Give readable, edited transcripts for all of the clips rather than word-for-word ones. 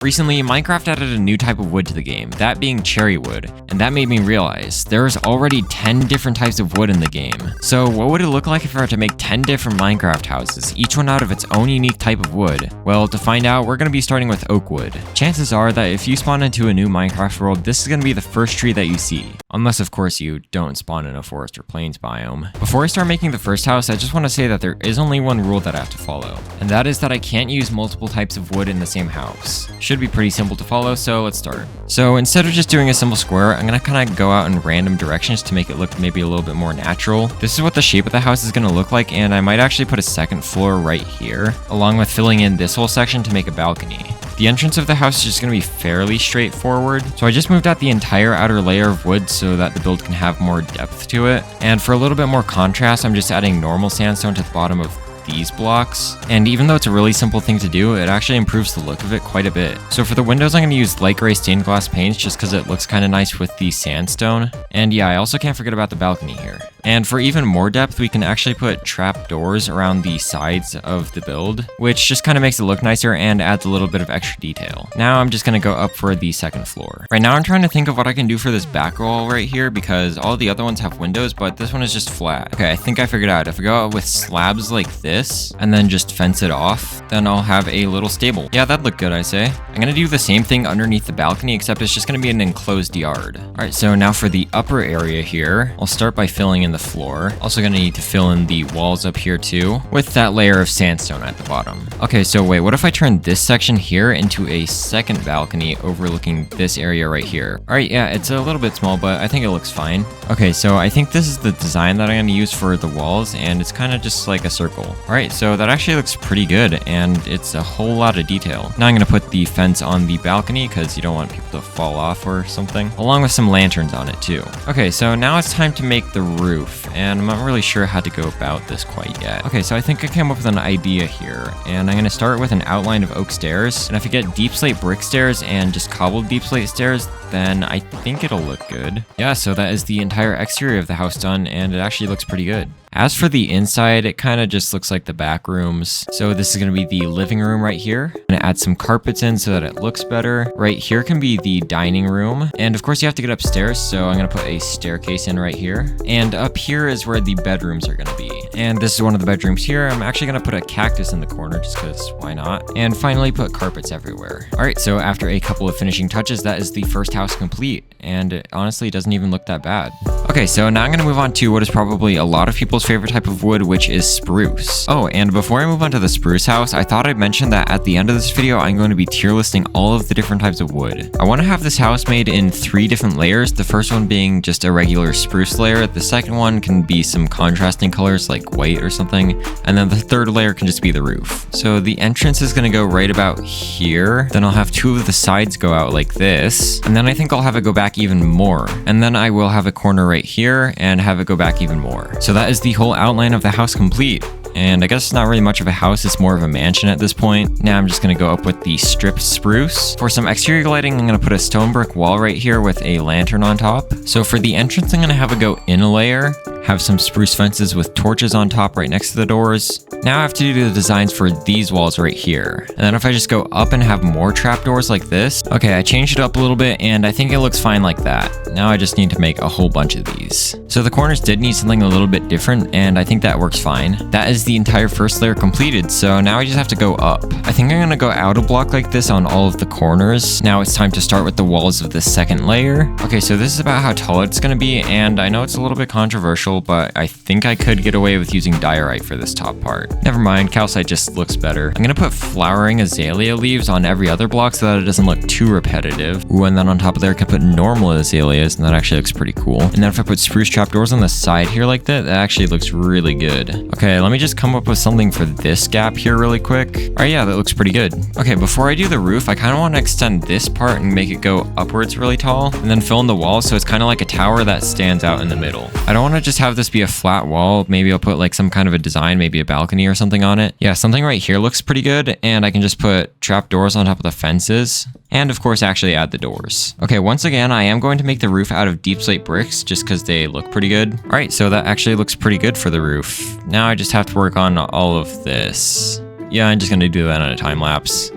Recently, Minecraft added a new type of wood to the game, that being cherry wood, and that made me realize there's already 10 different types of wood in the game. So what would it look like if I were to make 10 different Minecraft houses, each one out of its own unique type of wood? Well, to find out, we're going to be starting with oak wood. Chances are that if you spawn into a new Minecraft world, this is going to be the first tree that you see. Unless, of course, you don't spawn in a forest or plains biome. Before I start making the first house, I just want to say that there is only one rule that I have to follow, and that is that I can't use multiple types of wood in the same house. Should be pretty simple to follow, so let's start. So instead of just doing a simple square, I'm gonna kind of go out in random directions to make it look maybe a little bit more natural. This is what the shape of the house is gonna look like, and I might actually put a second floor right here, along with filling in this whole section to make a balcony. The entrance of the house is just going to be fairly straightforward, so I just moved out the entire outer layer of wood so that the build can have more depth to it. And for a little bit more contrast, I'm just adding normal sandstone to the bottom of these blocks, and even though it's a really simple thing to do, it actually improves the look of it quite a bit. So for the windows, I'm going to use light gray stained glass paints just because it looks kind of nice with the sandstone. And yeah, I also can't forget about the balcony here. And for even more depth, we can actually put trap doors around the sides of the build, which just kind of makes it look nicer and adds a little bit of extra detail. Now I'm just going to go up for the second floor. Right now I'm trying to think of what I can do for this back wall right here because all the other ones have windows, but this one is just flat. Okay, I think I figured out. If we go out with slabs like this and then just fence it off, then I'll have a little stable. Yeah, that'd look good, I say. I'm going to do the same thing underneath the balcony, except it's just going to be an enclosed yard. All right, so now for the upper area here, I'll start by filling in the floor. Also gonna need to fill in the walls up here too, with that layer of sandstone at the bottom. Okay, so wait, what if I turn this section here into a second balcony overlooking this area right here? All right, yeah, it's a little bit small, but I think it looks fine. Okay, so I think this is the design that I'm gonna use for the walls, and it's kind of just like a circle. All right, so that actually looks pretty good, and it's a whole lot of detail. Now I'm gonna put the fence on the balcony because you don't want people to fall off or something, along with some lanterns on it too. Okay, so now it's time to make the roof, and I'm not really sure how to go about this quite yet. Okay, so I think I came up with an idea here, and I'm gonna start with an outline of oak stairs, and if I get deep slate brick stairs and just cobbled deep slate stairs, then I think it'll look good. Yeah, so that is the entire exterior of the house done, and it actually looks pretty good. As for the inside, it kind of just looks like the back rooms. So this is going to be the living room right here. I'm going to add some carpets in so that it looks better. Right here can be the dining room. And of course you have to get upstairs, so I'm going to put a staircase in right here. And up here is where the bedrooms are going to be. And this is one of the bedrooms here. I'm actually going to put a cactus in the corner just because why not? And finally put carpets everywhere. All right, so after a couple of finishing touches, that is the first house complete. And it honestly doesn't even look that bad. Okay, so now I'm going to move on to what is probably a lot of people's favorite type of wood, which is spruce. Oh, and before I move on to the spruce house, I thought I'd mention that at the end of this video, I'm going to be tier listing all of the different types of wood. I want to have this house made in 3 different layers, the first one being just a regular spruce layer, the second one can be some contrasting colors like white or something, and then the third layer can just be the roof. So the entrance is going to go right about here, then I'll have 2 of the sides go out like this, and then I think I'll have it go back even more, and then I will have a corner right here and have it go back even more. So that is the whole outline of the house complete. And I guess it's not really much of a house, it's more of a mansion at this point. Now I'm just going to go up with the stripped spruce. For some exterior lighting, I'm going to put a stone brick wall right here with a lantern on top. So for the entrance, I'm going to have it go in a layer, have some spruce fences with torches on top right next to the doors. Now I have to do the designs for these walls right here. And then if I just go up and have more trapdoors like this, okay, I changed it up a little bit and I think it looks fine like that. Now I just need to make a whole bunch of these. So the corners did need something a little bit different and I think that works fine. That is the entire first layer completed, so now I just have to go up. I think I'm gonna go out a block like this on all of the corners. Now it's time to start with the walls of the second layer. Okay, so this is about how tall it's gonna be, and I know it's a little bit controversial, but I think I could get away with using diorite for this top part. Never mind, calcite just looks better. I'm gonna put flowering azalea leaves on every other block so that it doesn't look too repetitive. Ooh, and then on top of there I can put normal azaleas, and that actually looks pretty cool. And then if I put spruce trapdoors on the side here like that, that actually looks really good. Okay, let me just come up with something for this gap here really quick. All right, yeah, that looks pretty good. Okay, before I do the roof, I kind of want to extend this part and make it go upwards really tall, and then fill in the walls so it's kind of like a tower that stands out in the middle. I don't want to just have this be a flat wall. Maybe I'll put like some kind of a design, maybe a balcony or something on it. Yeah, something right here looks pretty good, and I can just put trap doors on top of the fences. And of course, actually add the doors. Okay, once again, I am going to make the roof out of deep slate bricks just because they look pretty good. All right, so that actually looks pretty good for the roof. Now I just have to work on all of this. Yeah, I'm just gonna do that on a time lapse.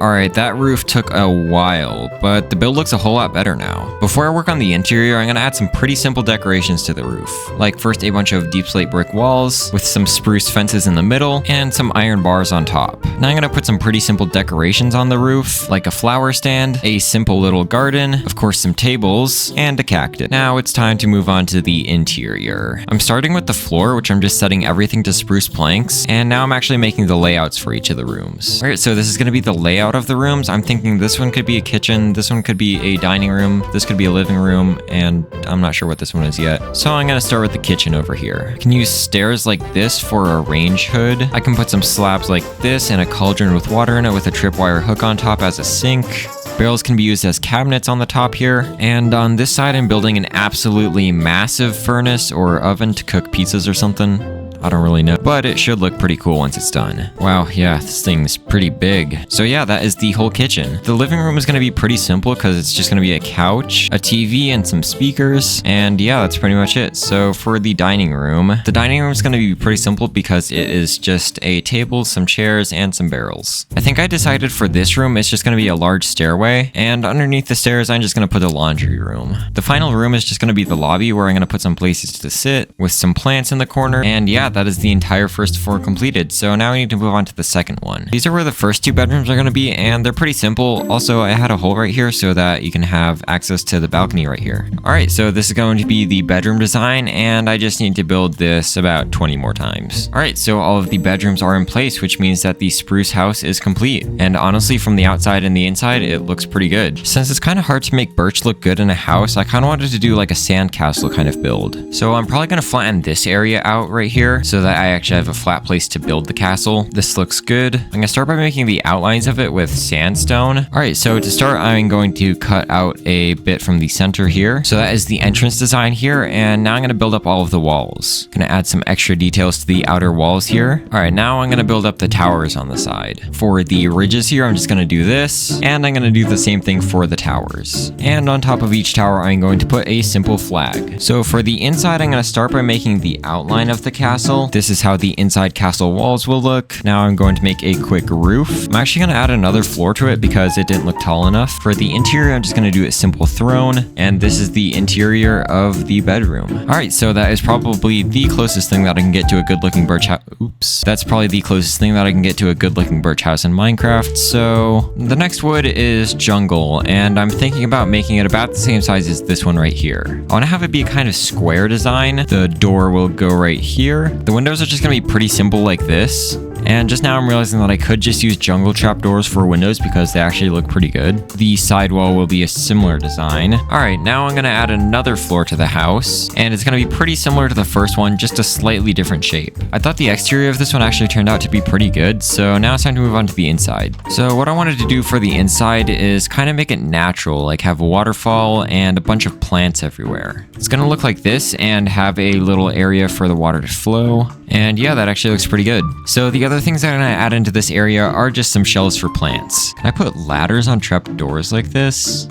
Alright, that roof took a while, but the build looks a whole lot better now. Before I work on the interior, I'm gonna add some pretty simple decorations to the roof. Like first a bunch of deep slate brick walls with some spruce fences in the middle and some iron bars on top. Now I'm gonna put some pretty simple decorations on the roof, like a flower stand, a simple little garden, of course some tables, and a cactus. Now it's time to move on to the interior. I'm starting with the floor, which I'm just setting everything to spruce planks, and now I'm actually making the layouts for each of the rooms. Alright, so this is gonna be the layout of the rooms. I'm thinking this one could be a kitchen, this one could be a dining room, this could be a living room, and I'm not sure what this one is yet. So I'm gonna start with the kitchen over here. I can use stairs like this for a range hood. I can put some slabs like this and a cauldron with water in it with a tripwire hook on top as a sink. Barrels can be used as cabinets on the top here. And on this side, I'm building an absolutely massive furnace or oven to cook pizzas or something. I don't really know, but it should look pretty cool once it's done. Wow, yeah, this thing's pretty big. So yeah, that is the whole kitchen. The living room is gonna be pretty simple because it's just gonna be a couch, a TV, and some speakers. And yeah, that's pretty much it. So for the dining room is gonna be pretty simple because it is just a table, some chairs, and some barrels. I think I decided for this room, it's just gonna be a large stairway. And underneath the stairs, I'm just gonna put a laundry room. The final room is just gonna be the lobby where I'm gonna put some places to sit with some plants in the corner. And yeah, that is the entire first floor completed. So now we need to move on to the second one. These are where the first two bedrooms are going to be, and they're pretty simple. Also, I had a hole right here so that you can have access to the balcony right here. All right, so this is going to be the bedroom design, and I just need to build this about 20 more times. All right, so all of the bedrooms are in place, which means that the spruce house is complete. And honestly, from the outside and the inside, it looks pretty good. Since it's kind of hard to make birch look good in a house, I kind of wanted to do like a sandcastle kind of build. So I'm probably going to flatten this area out right here so that I actually have a flat place to build the castle. This looks good. I'm gonna start by making the outlines of it with sandstone. All right, so to start, I'm going to cut out a bit from the center here. So that is the entrance design here, and now I'm gonna build up all of the walls. Gonna add some extra details to the outer walls here. All right, now I'm gonna build up the towers on the side. For the ridges here, I'm just gonna do this, and I'm gonna do the same thing for the towers. And on top of each tower, I'm going to put a simple flag. So for the inside, I'm gonna start by making the outline of the castle. This is how the inside castle walls will look. Now I'm going to make a quick roof. I'm actually going to add another floor to it because it didn't look tall enough. For the interior, I'm just going to do a simple throne, and this is the interior of the bedroom. All right, so that is probably the closest thing that I can get to a good-looking birch house. Oops. That's probably the closest thing that I can get to a good-looking birch house in Minecraft. So the next wood is jungle, and I'm thinking about making it about the same size as this one right here. I want to have it be a kind of square design. The door will go right here. The windows are just going to be pretty simple like this. And just now I'm realizing that I could just use jungle trapdoors for windows because they actually look pretty good. The sidewall will be a similar design. All right, now I'm gonna add another floor to the house, and it's gonna be pretty similar to the first one, just a slightly different shape. I thought the exterior of this one actually turned out to be pretty good, so now it's time to move on to the inside. So what I wanted to do for the inside is kind of make it natural, like have a waterfall and a bunch of plants everywhere. It's gonna look like this and have a little area for the water to flow. And yeah, that actually looks pretty good. So the other things that I'm gonna add into this area are just some shelves for plants. Can I put ladders on trapdoors like this?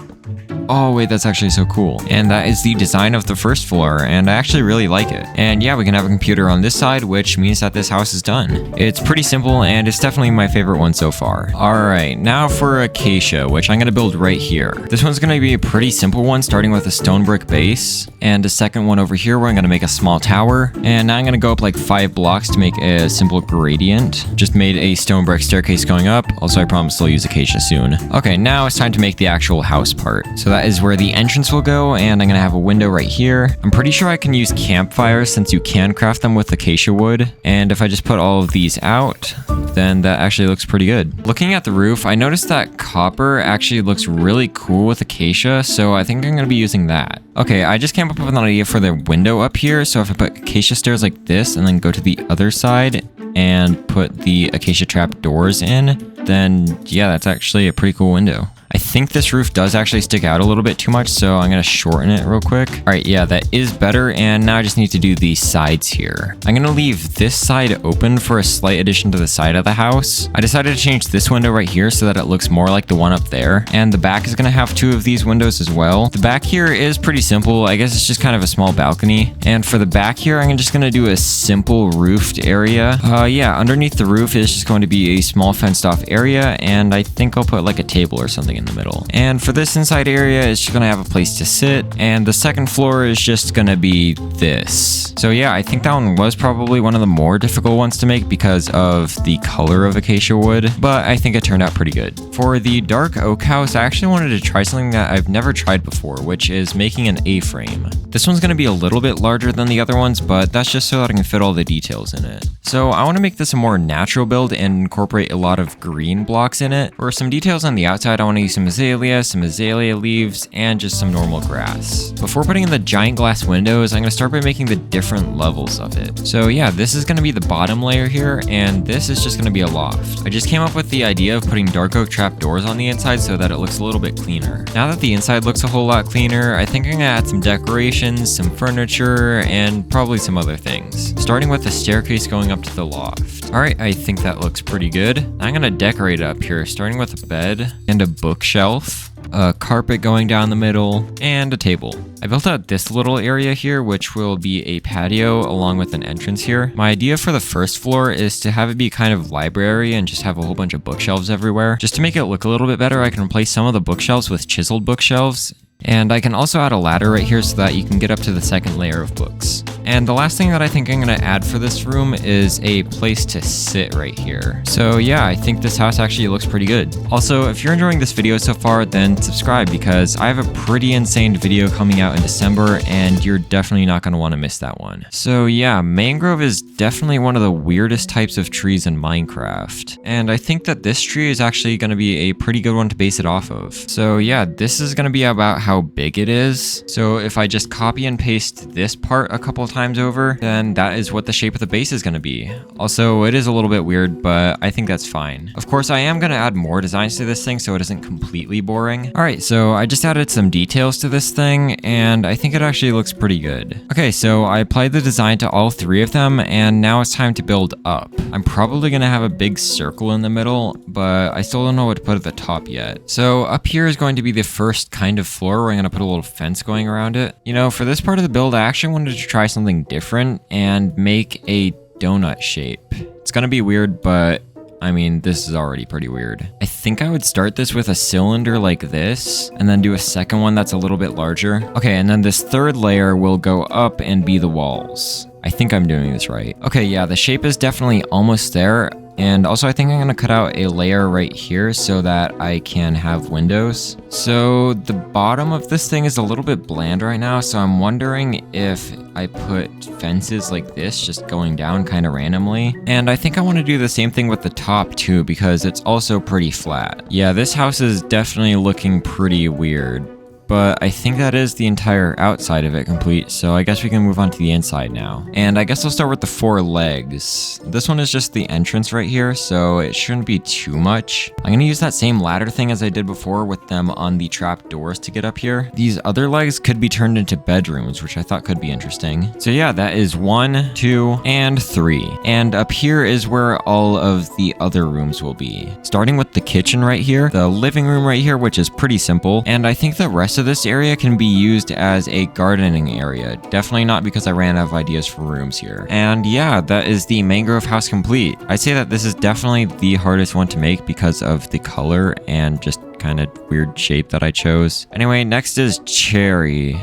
Oh wait, that's actually so cool. And that is the design of the first floor, and I actually really like it. And yeah, we can have a computer on this side, which means that this house is done. It's pretty simple, and it's definitely my favorite one so far. All right, now for acacia, which I'm gonna build right here. This one's gonna be a pretty simple one, starting with a stone brick base, and a second one over here where I'm gonna make a small tower. And now I'm gonna go up like 5 blocks to make a simple gradient. Just made a stone brick staircase going up. Also, I promise I'll use acacia soon. Okay, now it's time to make the actual house part. So that is where the entrance will go, and I'm gonna have a window right here. I'm pretty sure I can use campfires since you can craft them with acacia wood. And if I just put all of these out, then that actually looks pretty good. Looking at the roof, I noticed that copper actually looks really cool with acacia, so I think I'm gonna be using that. Okay, I just came up with an idea for the window up here, so if I put acacia stairs like this and then go to the other side and put the acacia trap doors in, then yeah, that's actually a pretty cool window. I think this roof does actually stick out a little bit too much, so I'm gonna shorten it real quick. All right, yeah, that is better, and now I just need to do the sides here. I'm gonna leave this side open for a slight addition to the side of the house. I decided to change this window right here so that it looks more like the one up there, and the back is gonna have 2 of these windows as well. The back here is pretty simple. I guess it's just kind of a small balcony, and for the back here, I'm just gonna do a simple roofed area. Yeah, underneath the roof is just going to be a small fenced off area, and I think I'll put like a table or something in the middle. And for this inside area, it's just gonna have a place to sit, and the second floor is just gonna be this. So yeah, I think that one was probably one of the more difficult ones to make because of the color of acacia wood, but I think it turned out pretty good. For the dark oak house, I actually wanted to try something that I've never tried before, which is making an A-frame. This one's gonna be a little bit larger than the other ones, but that's just so that I can fit all the details in it. So I want to make this a more natural build and incorporate a lot of green blocks in it. For some details on the outside, I want to use some azalea leaves, and just some normal grass. Before putting in the giant glass windows, I'm going to start by making the different levels of it. So yeah, this is going to be the bottom layer here, and this is just going to be a loft. I just came up with the idea of putting dark oak trap doors on the inside so that it looks a little bit cleaner. Now that the inside looks a whole lot cleaner, I think I'm going to add some decorations, some furniture, and probably some other things. Starting with the staircase going up to the loft. Alright, I think that looks pretty good. I'm going to decorate it up here, starting with a bed and a bookshelf, a carpet going down the middle, and a table. I built out this little area here, which will be a patio along with an entrance here. My idea for the first floor is to have it be kind of library and just have a whole bunch of bookshelves everywhere. Just to make it look a little bit better, I can replace some of the bookshelves with chiseled bookshelves. And I can also add a ladder right here so that you can get up to the second layer of books. And the last thing that I think I'm going to add for this room is a place to sit right here. So yeah, I think this house actually looks pretty good. Also, if you're enjoying this video so far, then subscribe because I have a pretty insane video coming out in December and you're definitely not going to want to miss that one. So yeah, mangrove is definitely one of the weirdest types of trees in Minecraft. And I think that this tree is actually going to be a pretty good one to base it off of. So yeah, this is going to be about how big it is. So if I just copy and paste this part a couple of times over, then that is what the shape of the base is going to be. Also, it is a little bit weird, but I think that's fine. Of course, I am going to add more designs to this thing so it isn't completely boring. All right, so I just added some details to this thing, and I think it actually looks pretty good. Okay, so I applied the design to all 3 of them, and now it's time to build up. I'm probably going to have a big circle in the middle, but I still don't know what to put at the top yet. So up here is going to be the first kind of floor where I'm going to put a little fence going around it. You know, for this part of the build, I actually wanted to try something different and make a donut shape. It's going to be weird, but I mean, this is already pretty weird. I think I would start this with a cylinder like this, and then do a second one that's a little bit larger. Okay, and then this third layer will go up and be the walls. I think I'm doing this right. Okay, yeah, the shape is definitely almost there. And also I think I'm going to cut out a layer right here so that I can have windows. So the bottom of this thing is a little bit bland right now, so I'm wondering if I put fences like this just going down kind of randomly. And I think I want to do the same thing with the top too because it's also pretty flat. Yeah, this house is definitely looking pretty weird. But I think that is the entire outside of it complete, so I guess we can move on to the inside now. And I guess I'll start with the 4 legs. This one is just the entrance right here, so it shouldn't be too much. I'm gonna use that same ladder thing as I did before with them on the trap doors to get up here. These other legs could be turned into bedrooms, which I thought could be interesting. So yeah, that is 1, 2, and 3. And up here is where all of the other rooms will be. Starting with the kitchen right here, the living room right here, which is pretty simple, and I think the rest of this area can be used as a gardening area. Definitely not because I ran out of ideas for rooms here. And yeah, that is the mangrove house complete. I'd say that this is definitely the hardest one to make because of the color and just kind of weird shape that I chose. Anyway, next is cherry.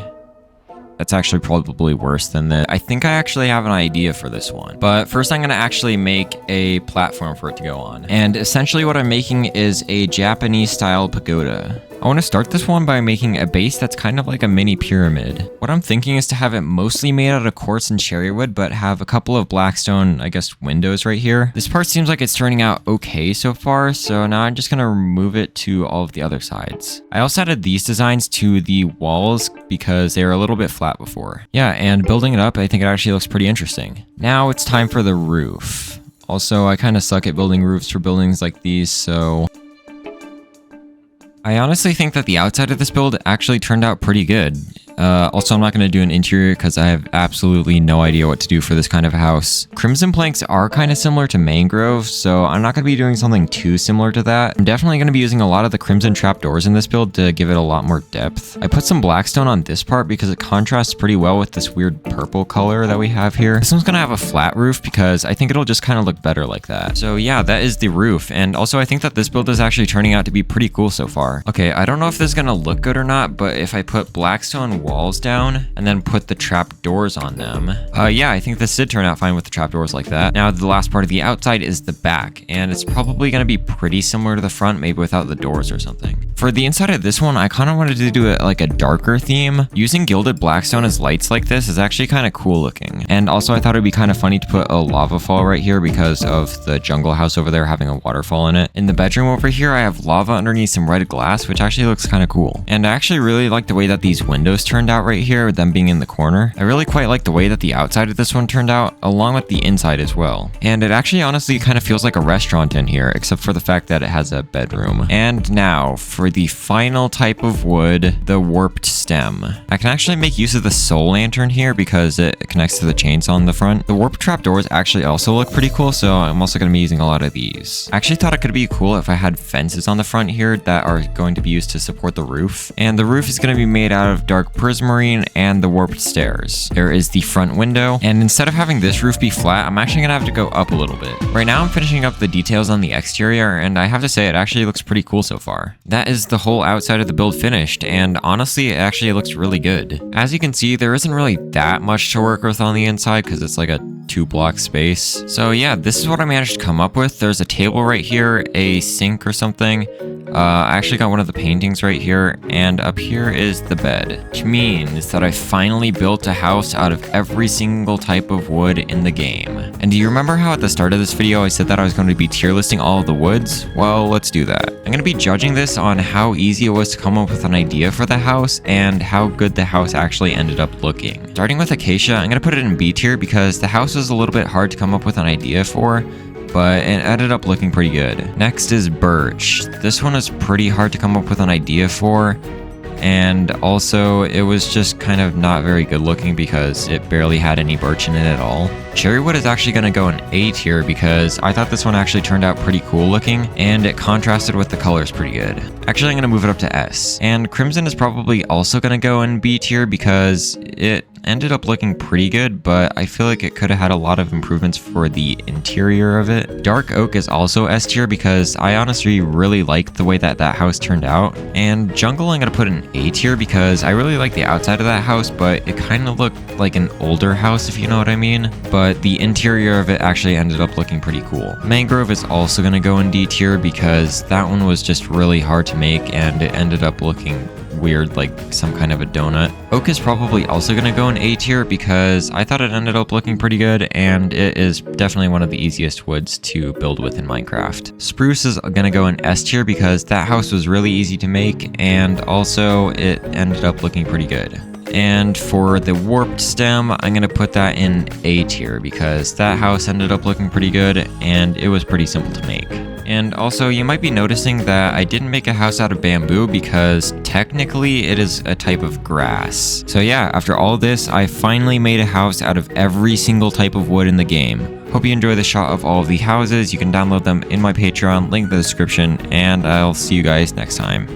That's actually probably worse than this. I think I actually have an idea for this one. But first I'm going to actually make a platform for it to go on. And essentially what I'm making is a Japanese style pagoda. I want to start this one by making a base that's kind of like a mini pyramid. What I'm thinking is to have it mostly made out of quartz and cherry wood, but have a couple of blackstone, I guess, windows right here. This part seems like it's turning out okay so far, so now I'm just going to remove it to all of the other sides. I also added these designs to the walls because they were a little bit flat before. Yeah, and building it up, I think it actually looks pretty interesting. Now it's time for the roof. Also, I kind of suck at building roofs for buildings like these, so I honestly think that the outside of this build actually turned out pretty good. Also, I'm not going to do an interior because I have absolutely no idea what to do for this kind of house. Crimson planks are kind of similar to mangrove, so I'm not going to be doing something too similar to that. I'm definitely going to be using a lot of the crimson trapdoors in this build to give it a lot more depth. I put some blackstone on this part because it contrasts pretty well with this weird purple color that we have here. This one's going to have a flat roof because I think it'll just kind of look better like that. So yeah, that is the roof. And also I think that this build is actually turning out to be pretty cool so far. Okay, I don't know if this is going to look good or not, but if I put blackstone walls down and then put the trap doors on them, yeah, I think this did turn out fine with the trap doors like that. Now the last part of the outside is the back, and it's probably going to be pretty similar to the front, maybe without the doors or something. For the inside of this one, I kind of wanted to do it like a darker theme. Using gilded blackstone as lights like this is actually kind of cool looking. And also I thought it'd be kind of funny to put a lava fall right here because of the jungle house over there having a waterfall in it. In the bedroom over here, I have lava underneath some red glass, which actually looks kind of cool. And I actually really like the way that these windows turned out right here, with them being in the corner. I really quite like the way that the outside of this one turned out, along with the inside as well. And it actually honestly kind of feels like a restaurant in here, except for the fact that it has a bedroom. And now for the final type of wood, the warped stem. I can actually make use of the soul lantern here because it connects to the chainsaw on the front. The warped trapdoors actually also look pretty cool, so I'm also going to be using a lot of these. I actually thought it could be cool if I had fences on the front here that are going to be used to support the roof. And the roof is going to be made out of dark prismarine and the warped stairs. There is the front window, and instead of having this roof be flat, I'm actually gonna have to go up a little bit. Right now I'm finishing up the details on the exterior, and I have to say it actually looks pretty cool so far. That is the whole outside of the build finished, and honestly it actually looks really good. As you can see, there isn't really that much to work with on the inside because it's like a 2-block space. So yeah, this is what I managed to come up with. There's a table right here, a sink or something. I actually got one of the paintings right here, and up here is the bed, which means that I finally built a house out of every single type of wood in the game. And do you remember how at the start of this video I said that I was going to be tier listing all of the woods? Well, let's do that. I'm going to be judging this on how easy it was to come up with an idea for the house and how good the house actually ended up looking. Starting with acacia, I'm going to put it in B tier because the house was a little bit hard to come up with an idea for, but it ended up looking pretty good. Next is birch. This one is pretty hard to come up with an idea for, and also it was just kind of not very good looking because it barely had any birch in it at all. Cherrywood is actually going to go in A tier because I thought this one actually turned out pretty cool looking, and it contrasted with the colors pretty good. Actually, I'm going to move it up to S. And crimson is probably also going to go in B tier because it ended up looking pretty good, but I feel like it could have had a lot of improvements for the interior of it. Dark oak is also S tier because I honestly really like the way that that house turned out. And jungle I'm going to put in A tier because I really like the outside of that house, but it kind of looked like an older house, if you know what I mean. But the interior of it actually ended up looking pretty cool. Mangrove is also going to go in D tier because that one was just really hard to make and it ended up looking weird, like some kind of a donut. Oak is probably also going to go in A tier because I thought it ended up looking pretty good, and it is definitely one of the easiest woods to build with in Minecraft. Spruce is going to go in S tier because that house was really easy to make, and also it ended up looking pretty good. And for the warped stem, I'm going to put that in A tier because that house ended up looking pretty good and it was pretty simple to make. And also, you might be noticing that I didn't make a house out of bamboo because technically it is a type of grass. So yeah, after all this, I finally made a house out of every single type of wood in the game. Hope you enjoy the shot of all of the houses. You can download them in my Patreon, link in the description, and I'll see you guys next time.